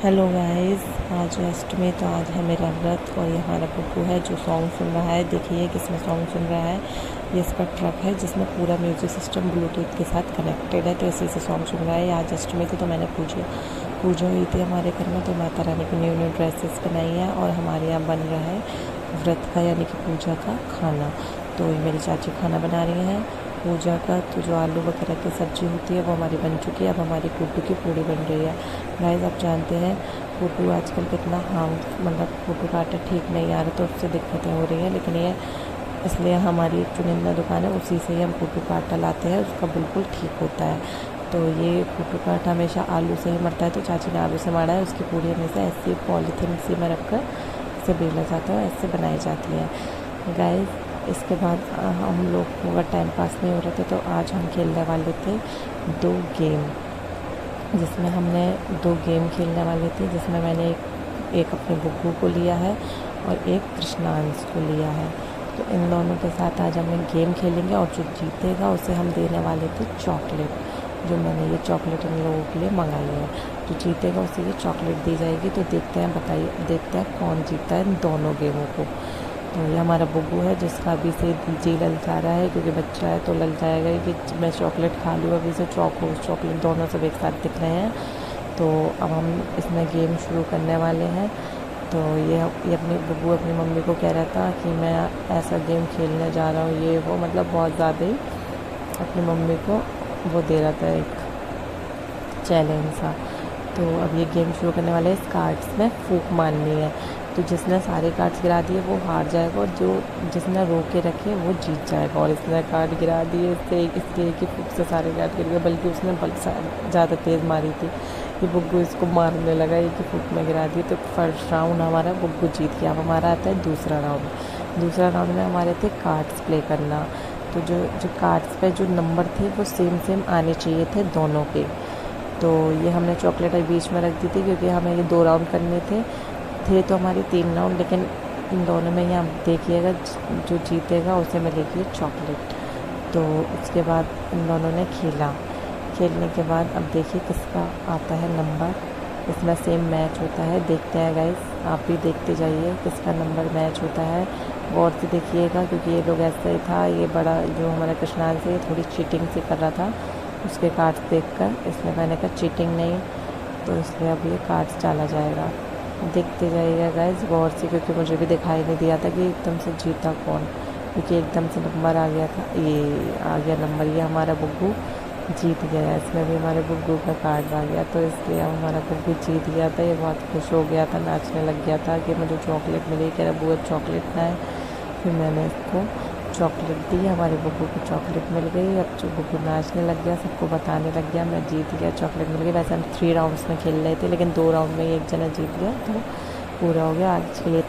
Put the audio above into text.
Hello guys, आज है अष्टमी। तो आज है मेरा व्रत और ये हमारा बुब्बू है जो सॉन्ग सुन रहा है। देखिए किसमें सॉन्ग सुन रहा है। ये इसका ट्रक है जिसमें पूरा म्यूजिक सिस्टम ब्लूटूथ के साथ कनेक्टेड है, तो इसी से सॉन्ग सुन रहा है। आज अष्टमी थी तो मैंने पूजा हुई थी हमारे घर में, तो माता रानी की न्यू न्यू ड्रेसेस बनाई है और हमारे यहाँ बन रहा है व्रत का यानी कि पूजा का खाना। तो ये मेरी चाची खाना बना रही हैं पूजा का। तो जो आलू वगैरह की सब्ज़ी होती है वो हमारी बन चुकी है। अब हमारी कुड्डू की पूड़ी बन रही है। गाइस आप जानते हैं कुड्डू आजकल कितना मतलब कुड्डू का आटा ठीक नहीं आ रहा, तो उससे दिक्कतें हो रही हैं। लेकिन ये इसलिए हमारी एक चुनिंदा दुकान है, उसी से ही हम कुड्डू का आटा लाते हैं, उसका बिल्कुल ठीक होता है। तो ये कुड्डू का आटा हमेशा आलू से ही मरता है, तो चाची ने आलू से मारा है। उसकी पूड़ी हमेशा ऐसी पॉलीथीन सी में रख कर इसे बेला जाता है, ऐसे बनाई जाती है। गाइस इसके बाद हम लोग को अगर टाइम पास नहीं हो रहे थे तो आज हम खेलने वाले थे 2 गेम, जिसमें हमने 2 गेम खेलने वाले थे, जिसमें मैंने एक अपने बुब्बू को लिया है और एक कृष्णांश को लिया है। तो इन दोनों के साथ आज हम एक गेम खेलेंगे और जो जीतेगा उसे हम देने वाले थे चॉकलेट। जो मैंने ये चॉकलेट इन लोगों के लिए मंगाई है, जो जीतेगा उसे ये चॉकलेट दी जाएगी। तो देखते हैं कौन जीतता है इन दोनों गेमों को। तो ये हमारा बुब्बू है जिसका अभी से जी ललचा रहा है, क्योंकि बच्चा है तो ललचाएगा कि मैं चॉकलेट खा लूँ। अभी से चॉकलेट दोनों सब एक साथ दिख रहे हैं। तो अब हम इसमें गेम शुरू करने वाले हैं। तो ये अपनी बुब्बू अपनी मम्मी को कह रहा था कि मैं ऐसा गेम खेलने जा रहा हूँ, ये वो मतलब बहुत ज़्यादा ही अपनी मम्मी को वो दे रहा था एक चैलेंज सा। तो अब ये गेम शुरू करने वाले हैं। इस कार्ड्स में फूंक मारनी है, तो जिसने सारे कार्ड्स गिरा दिए वो हार जाएगा और जिसने रोक के रखे वो जीत जाएगा। और इसने कार्ड गिरा दिए, इसके एक ही फूंक से सारे कार्ड गिर गए, बल्कि उसने ज़्यादा तेज़ मारी थी कि बुब्बू इसको मारने लगा, एक ही फूंक में गिरा दिए। तो फर्स्ट राउंड हमारा बुब्बू जीत गया। अब हमारा आता है दूसरा राउंड में हमारे थे कार्ड्स प्ले करना। तो जो कार्ड्स पे जो नंबर थे वो सेम आने चाहिए थे दोनों के। तो ये हमने चॉकलेट बीच में रख दी थी, क्योंकि हमें ये 2 राउंड करने थे तो हमारे 3 राउंड, लेकिन इन दोनों में यहाँ देखिएगा जो जीतेगा उसे मिलेगी चॉकलेट। तो उसके बाद इन दोनों ने खेलने के बाद अब देखिए किसका आता है नंबर। इसमें सेम मैच होता है, देखते हैं गाइस, आप भी देखते जाइए किसका नंबर मैच होता है। गौर से देखिएगा, क्योंकि ये लोग ऐसा ही था, ये बड़ा जो हमारा कृष्णांश से थोड़ी चीटिंग से कर रहा था उसके कार्ड्स देखकर। इसलिए मैंने कहा चीटिंग नहीं, तो इसलिए अब ये कार्ड्स डाला जाएगा। देखते जाइएगा गाइस गौर से, क्योंकि मुझे भी दिखाई नहीं दिया था कि एकदम से जीता कौन, क्योंकि एकदम से नंबर आ गया था। ये आ गया नंबर, ये हमारा बुब्बू जीत गया। इसमें भी हमारे बुब्बू का कार्ड आ गया, तो इसलिए हमारा बुब्बू जीत गया था। ये बहुत खुश हो गया था, नाचने लग गया था कि मुझे चॉकलेट मिली। कह रहा बुआ चॉकलेट ना है। फिर मैंने इसको चॉकलेट दी, हमारे बुब्बू को चॉकलेट मिल गई। अब जो बुब्बू नाचने लग गया, सबको बताने लग गया मैं जीत गया, चॉकलेट मिल गई। वैसे हम 3 राउंड्स में खेल रहे थे, लेकिन 2 राउंड में एक जना जीत गया, तो पूरा हो गया। आज के लिए